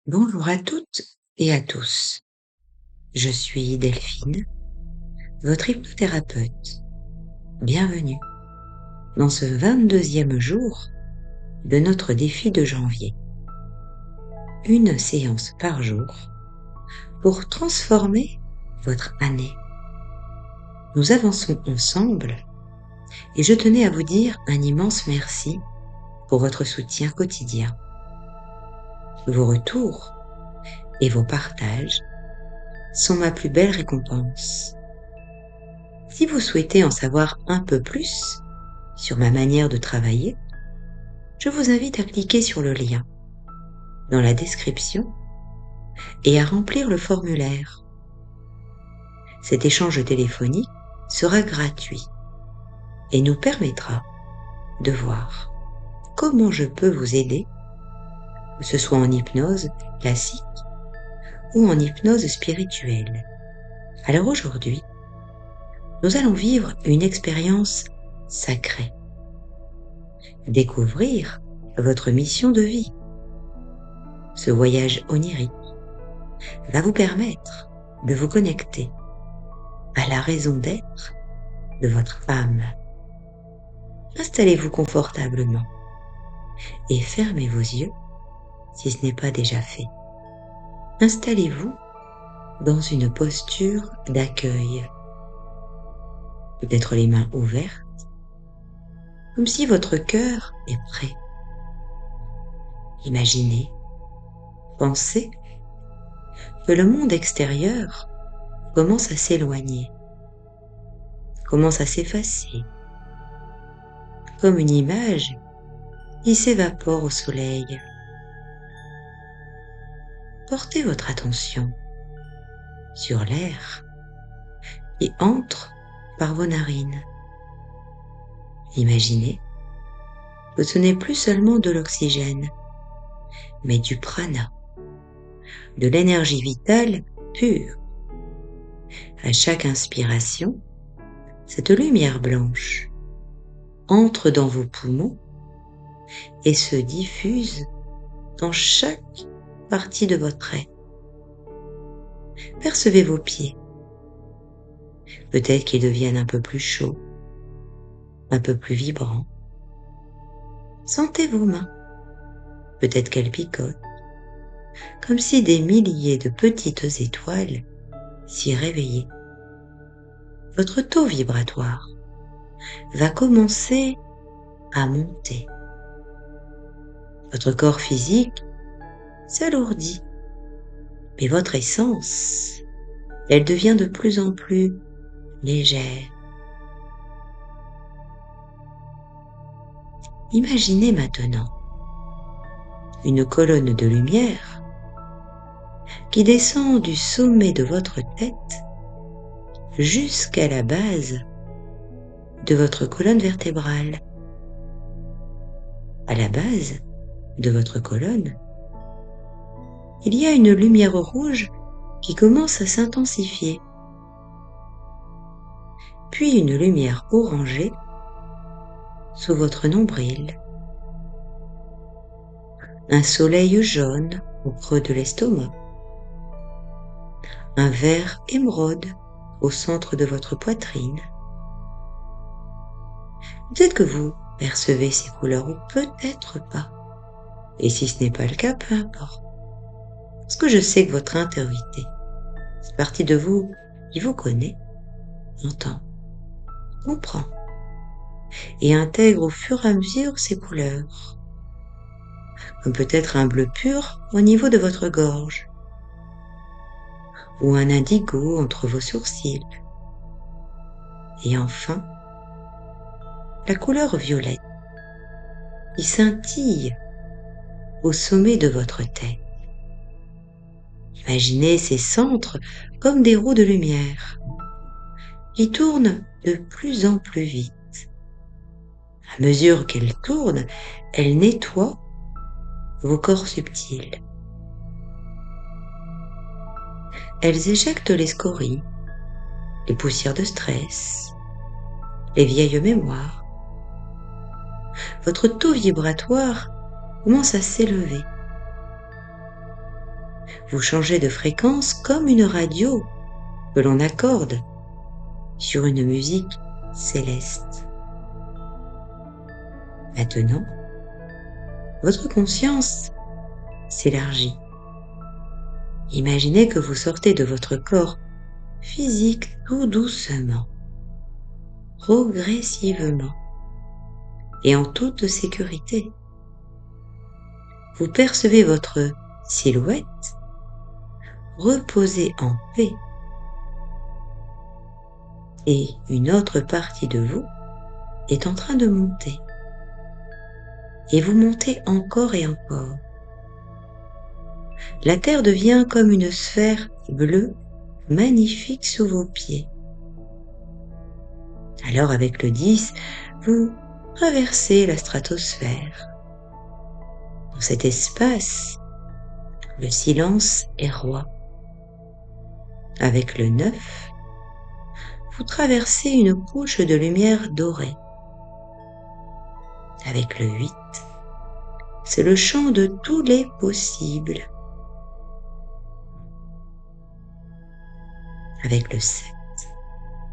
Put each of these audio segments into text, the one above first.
Bonjour à toutes et à tous. Je suis Delphine, votre hypnothérapeute. Bienvenue dans ce 22e jour de notre défi de janvier. Une séance par jour pour transformer votre année. Nous avançons ensemble et je tenais à vous dire un immense merci pour votre soutien quotidien. Vos retours et vos partages sont ma plus belle récompense. Si vous souhaitez en savoir un peu plus sur ma manière de travailler, je vous invite à cliquer sur le lien dans la description et à remplir le formulaire. Cet échange téléphonique sera gratuit et nous permettra de voir comment je peux vous aider, que ce soit en hypnose classique ou en hypnose spirituelle. Alors aujourd'hui, nous allons vivre une expérience sacrée. Découvrir votre mission de vie. Ce voyage onirique va vous permettre de vous connecter à la raison d'être de votre âme. Installez-vous confortablement et fermez vos yeux si ce n'est pas déjà fait. Installez-vous dans une posture d'accueil, peut-être les mains ouvertes, comme si votre cœur est prêt. Imaginez, pensez que le monde extérieur commence à s'éloigner, commence à s'effacer, comme une image qui s'évapore au soleil. Portez votre attention sur l'air qui entre par vos narines. Imaginez que ce n'est plus seulement de l'oxygène, mais du prana, de l'énergie vitale pure. À chaque inspiration, cette lumière blanche entre dans vos poumons et se diffuse dans chaque partie de votre être. Percevez vos pieds. Peut-être qu'ils deviennent un peu plus chauds, un peu plus vibrants. Sentez vos mains. Peut-être qu'elles picotent, comme si des milliers de petites étoiles s'y réveillaient. Votre taux vibratoire va commencer à monter. Votre corps physique s'alourdit, mais votre essence, elle devient de plus en plus légère. Imaginez maintenant une colonne de lumière qui descend du sommet de votre tête jusqu'à la base de votre colonne vertébrale. À la base de votre colonne, il y a une lumière rouge qui commence à s'intensifier, puis une lumière orangée sous votre nombril, un soleil jaune au creux de l'estomac, un vert émeraude au centre de votre poitrine. Peut-être que vous percevez ces couleurs ou peut-être pas. Et si ce n'est pas le cas, peu importe. Parce que je sais que votre intériorité, cette partie de vous qui vous connaît, entend, comprend et intègre au fur et à mesure ces couleurs. Comme peut-être un bleu pur au niveau de votre gorge ou un indigo entre vos sourcils. Et enfin, la couleur violette qui scintille au sommet de votre tête. Imaginez ces centres comme des roues de lumière qui tournent de plus en plus vite. À mesure qu'elles tournent, elles nettoient vos corps subtils. Elles éjectent les scories, les poussières de stress, les vieilles mémoires. Votre taux vibratoire commence à s'élever. Vous changez de fréquence comme une radio que l'on accorde sur une musique céleste. Maintenant, votre conscience s'élargit. Imaginez que vous sortez de votre corps physique tout doucement, progressivement et en toute sécurité. Vous percevez votre silhouette reposer en paix et une autre partie de vous est en train de monter. Et vous montez encore et encore. La terre devient comme une sphère bleue magnifique sous vos pieds. Alors avec le 10, vous traversez la stratosphère. Dans cet espace, le silence est roi. Avec le 9, vous traversez une couche de lumière dorée. Avec le 8, c'est le champ de tous les possibles. Avec le 7,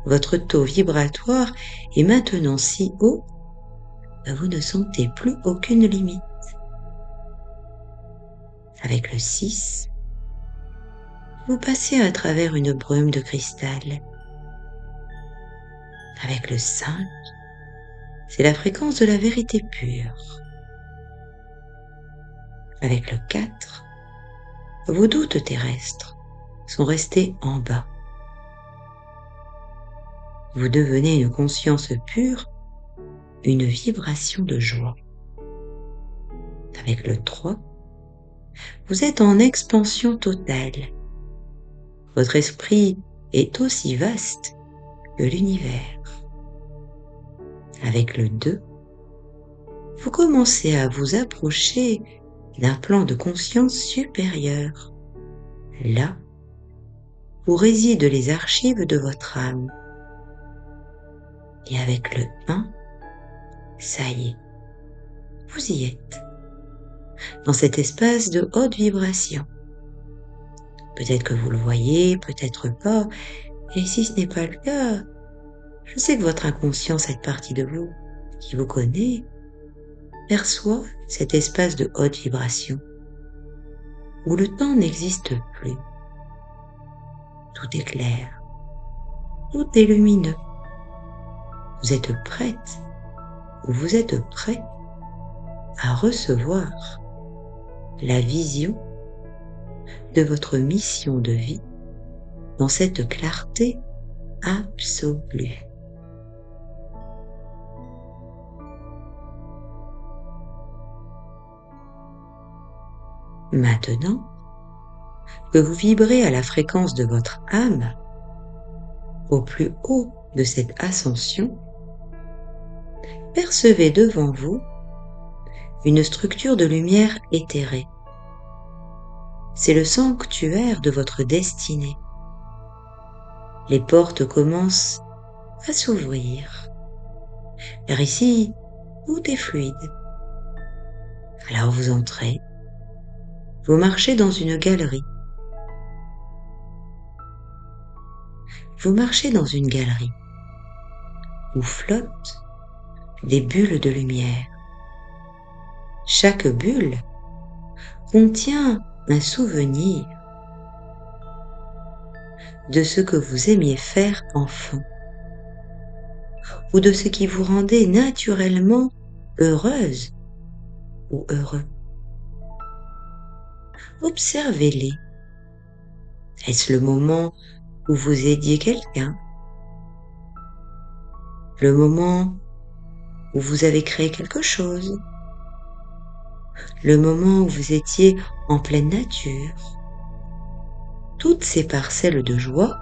votre taux vibratoire est maintenant si haut que vous ne sentez plus aucune limite. Avec le 6, vous passez à travers une brume de cristal. Avec le 5, c'est la fréquence de la vérité pure. Avec le 4, vos doutes terrestres sont restés en bas. Vous devenez une conscience pure, une vibration de joie. Avec le 3, vous êtes en expansion totale. Votre esprit est aussi vaste que l'univers. Avec le 2, vous commencez à vous approcher d'un plan de conscience supérieur, là où résident les archives de votre âme. Et avec le 1, ça y est, vous y êtes, dans cet espace de haute vibration. Peut-être que vous le voyez, peut-être pas, et si ce n'est pas le cas, je sais que votre inconscient, cette partie de vous qui vous connaît, perçoit cet espace de haute vibration, où le temps n'existe plus. Tout est clair, tout est lumineux. Vous êtes prête, ou vous êtes prêt à recevoir la vision de votre mission de vie dans cette clarté absolue. Maintenant que vous vibrez à la fréquence de votre âme, au plus haut de cette ascension, percevez devant vous une structure de lumière éthérée. C'est le sanctuaire de votre destinée. Les portes commencent à s'ouvrir. Car ici, tout est fluide. Alors vous entrez, vous marchez dans une galerie. Vous marchez dans une galerie où flottent des bulles de lumière. Chaque bulle contient un souvenir de ce que vous aimiez faire enfant ou de ce qui vous rendait naturellement heureuse ou heureux. Observez-les. Est-ce le moment où vous aidiez quelqu'un? Le moment où vous avez créé quelque chose? Le moment où vous étiez en pleine nature? Toutes ces parcelles de joie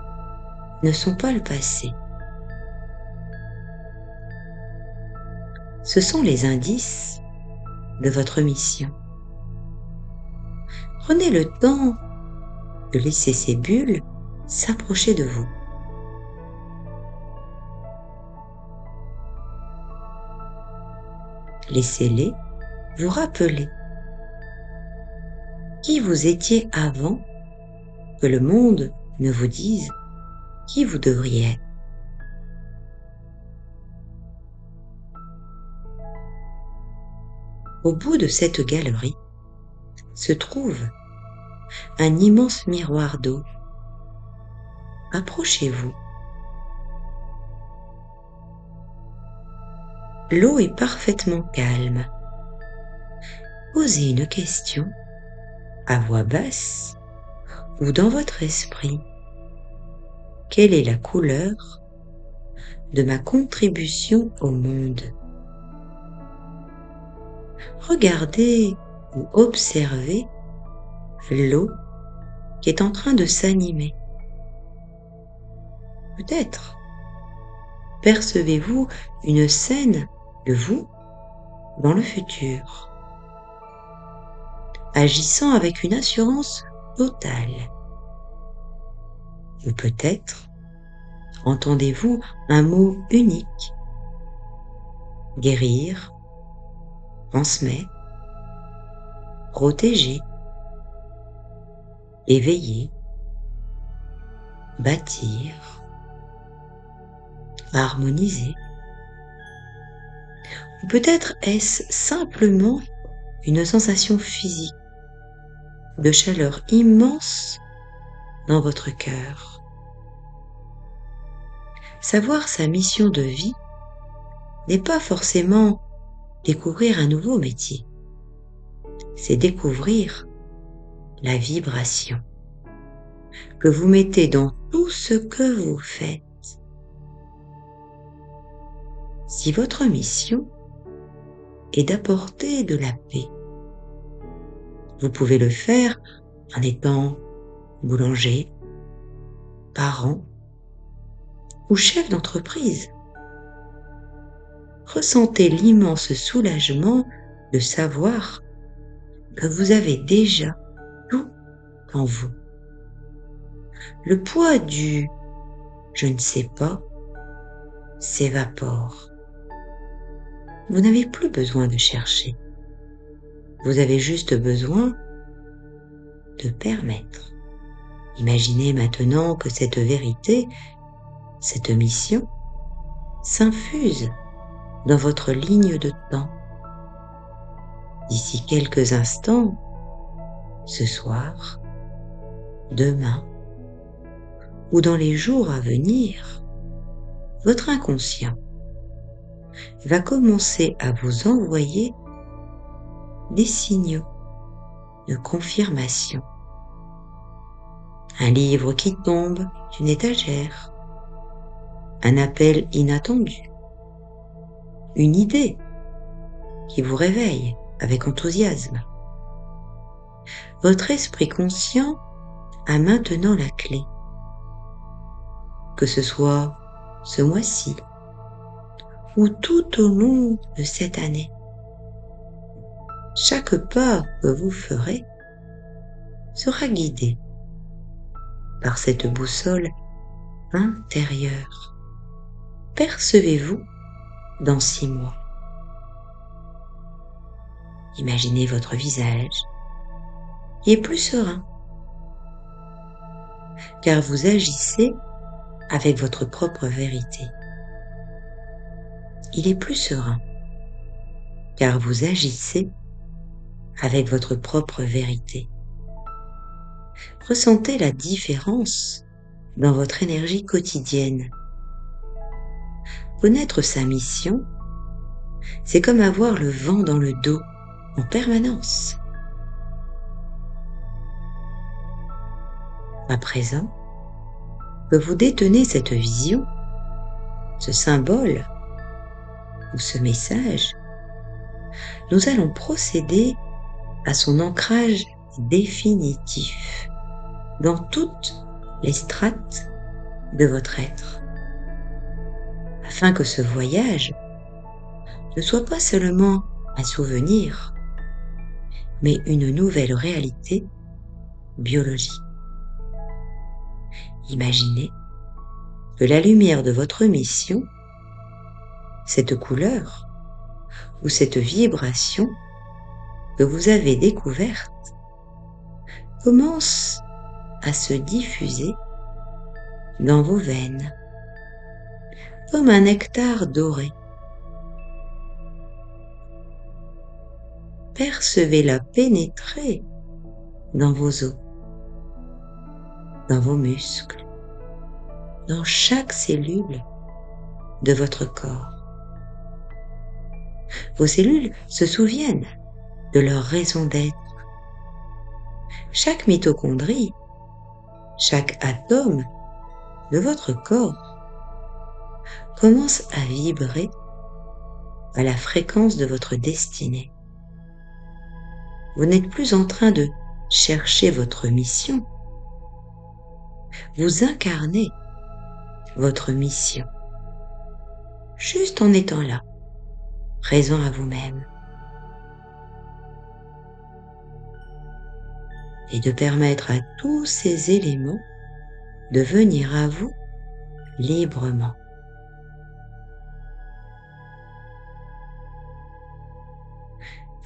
ne sont pas le passé. Ce sont les indices de votre mission. Prenez le temps de laisser ces bulles s'approcher de vous. Laissez-les vous rappeler qui vous étiez avant que le monde ne vous dise qui vous devriez être. Au bout de cette galerie se trouve un immense miroir d'eau. Approchez-vous. L'eau est parfaitement calme. Posez une question à voix basse ou dans votre esprit. Quelle est la couleur de ma contribution au monde? Regardez ou observez l'eau qui est en train de s'animer. Peut-être percevez-vous une scène de vous dans le futur, agissant avec une assurance totale. Ou peut-être entendez-vous un mot unique: guérir, transmettre, protéger, éveiller, bâtir, harmoniser. Ou peut-être est-ce simplement une sensation physique de chaleur immense dans votre cœur. Savoir sa mission de vie n'est pas forcément découvrir un nouveau métier, c'est découvrir la vibration que vous mettez dans tout ce que vous faites. Si votre mission est d'apporter de la paix, vous pouvez le faire en étant boulanger, parent ou chef d'entreprise. Ressentez l'immense soulagement de savoir que vous avez déjà tout en vous. Le poids du « je ne sais pas » s'évapore. Vous n'avez plus besoin de chercher. Vous avez juste besoin de permettre. Imaginez maintenant que cette vérité, cette mission, s'infuse dans votre ligne de temps. D'ici quelques instants, ce soir, demain, ou dans les jours à venir, votre inconscient va commencer à vous envoyer des signaux de confirmation. Un livre qui tombe d'une étagère, un appel inattendu, une idée qui vous réveille avec enthousiasme. Votre esprit conscient a maintenant la clé. Que ce soit ce mois-ci ou tout au long de cette année. Chaque pas que vous ferez sera guidé par cette boussole intérieure. Percevez-vous dans 6 mois. Imaginez votre visage qui est plus serein, car vous agissez avec votre propre vérité. Il est plus serein, car vous agissez avec votre propre vérité. Ressentez la différence dans votre énergie quotidienne. Connaître sa mission, c'est comme avoir le vent dans le dos en permanence. À présent que vous détenez cette vision, ce symbole ou ce message, nous allons procéder à son ancrage définitif dans toutes les strates de votre être, afin que ce voyage ne soit pas seulement un souvenir, mais une nouvelle réalité biologique. Imaginez que la lumière de votre mission, cette couleur ou cette vibration que vous avez découverte, commence à se diffuser dans vos veines, comme un nectar doré. Percevez-la pénétrer dans vos os, dans vos muscles, dans chaque cellule de votre corps. Vos cellules se souviennent de leur raison d'être. Chaque mitochondrie, chaque atome de votre corps commence à vibrer à la fréquence de votre destinée. Vous n'êtes plus en train de chercher votre mission. Vous incarnez votre mission, juste en étant là, présent à vous-même. Et de permettre à tous ces éléments de venir à vous librement.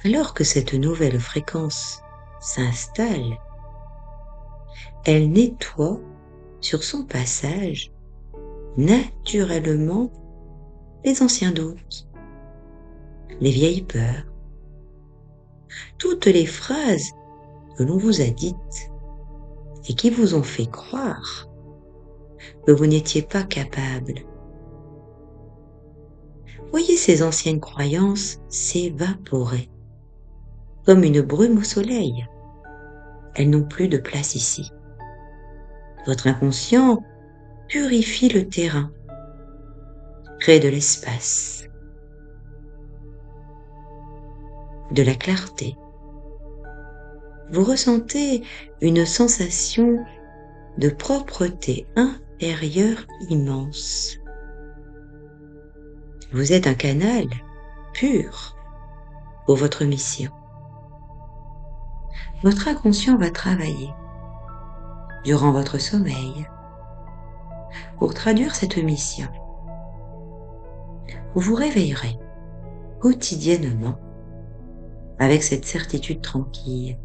Alors que cette nouvelle fréquence s'installe, elle nettoie sur son passage naturellement les anciens doutes, les vieilles peurs, toutes les phrases que l'on vous a dites et qui vous ont fait croire que vous n'étiez pas capable. Voyez ces anciennes croyances s'évaporer comme une brume au soleil. Elles n'ont plus de place ici. Votre inconscient purifie le terrain, crée de l'espace, de la clarté. Vous ressentez une sensation de propreté intérieure immense. Vous êtes un canal pur pour votre mission. Votre inconscient va travailler durant votre sommeil pour traduire cette mission. Vous vous réveillerez quotidiennement avec cette certitude tranquille,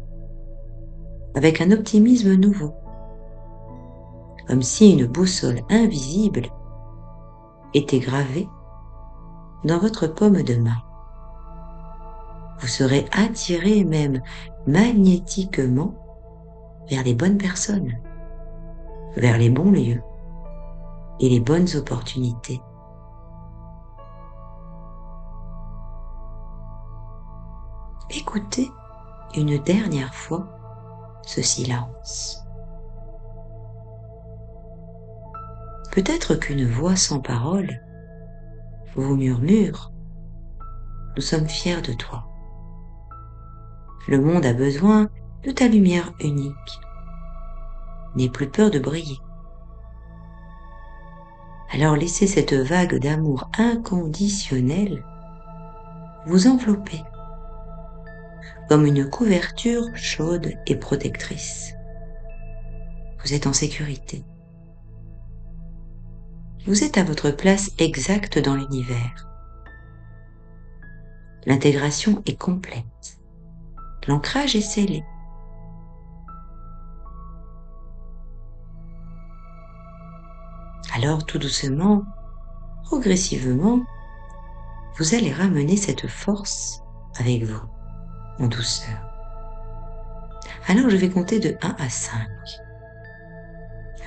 avec un optimisme nouveau, comme si une boussole invisible était gravée dans votre paume de main. Vous serez attiré même magnétiquement vers les bonnes personnes, vers les bons lieux et les bonnes opportunités. Écoutez une dernière fois ce silence. Peut-être qu'une voix sans parole vous murmure « Nous sommes fiers de toi. Le monde a besoin de ta lumière unique. N'aie plus peur de briller. » Alors laissez cette vague d'amour inconditionnel vous envelopper comme une couverture chaude et protectrice. Vous êtes en sécurité. Vous êtes à votre place exacte dans l'univers. L'intégration est complète. L'ancrage est scellé. Alors tout doucement, progressivement, vous allez ramener cette force avec vous, en douceur. Alors je vais compter de 1 à 5.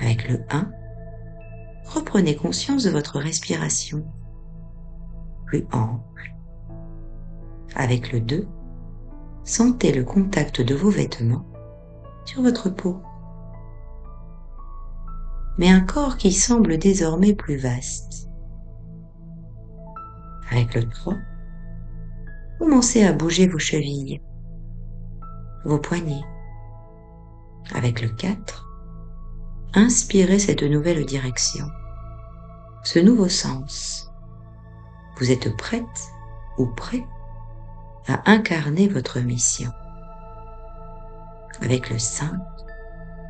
Avec le 1, reprenez conscience de votre respiration, plus ample. Avec le 2, sentez le contact de vos vêtements sur votre peau. Mais un corps qui semble désormais plus vaste. Avec le 3, commencez à bouger vos chevilles, vos poignets. Avec le 4, inspirez cette nouvelle direction, ce nouveau sens. Vous êtes prête ou prêt à incarner votre mission. Avec le 5,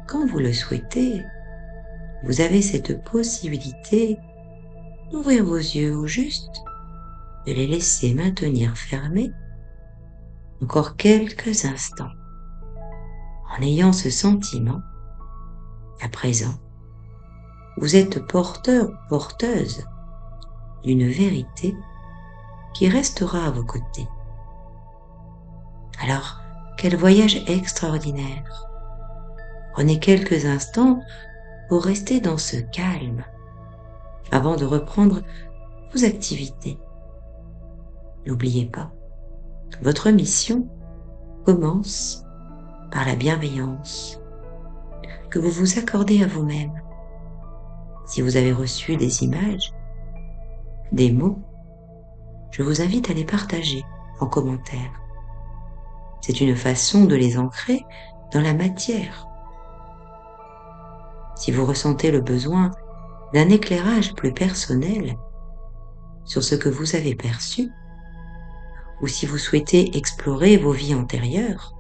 quand vous le souhaitez, vous avez cette possibilité d'ouvrir vos yeux ou juste de les laisser maintenir fermés encore quelques instants en ayant ce sentiment qu'à présent, vous êtes porteur ou porteuse d'une vérité qui restera à vos côtés. Alors, quel voyage extraordinaire! Prenez quelques instants pour rester dans ce calme avant de reprendre vos activités. N'oubliez pas, votre mission commence par la bienveillance que vous vous accordez à vous-même. Si vous avez reçu des images, des mots, je vous invite à les partager en commentaire. C'est une façon de les ancrer dans la matière. Si vous ressentez le besoin d'un éclairage plus personnel sur ce que vous avez perçu, ou si vous souhaitez explorer vos vies antérieures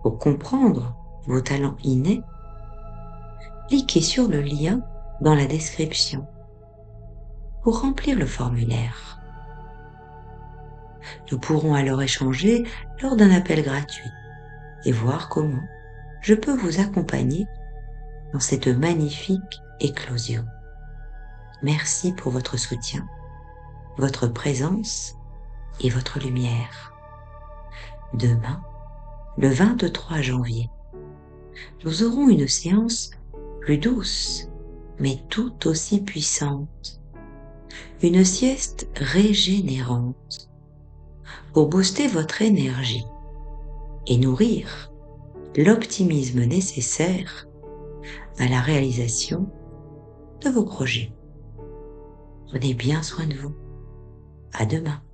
pour comprendre vos talents innés, cliquez sur le lien dans la description pour remplir le formulaire. Nous pourrons alors échanger lors d'un appel gratuit et voir comment je peux vous accompagner dans cette magnifique éclosion. Merci pour votre soutien, votre présence et votre lumière. Demain, le 23 janvier, nous aurons une séance plus douce, mais tout aussi puissante. Une sieste régénérante pour booster votre énergie et nourrir l'optimisme nécessaire à la réalisation de vos projets. Prenez bien soin de vous. À demain.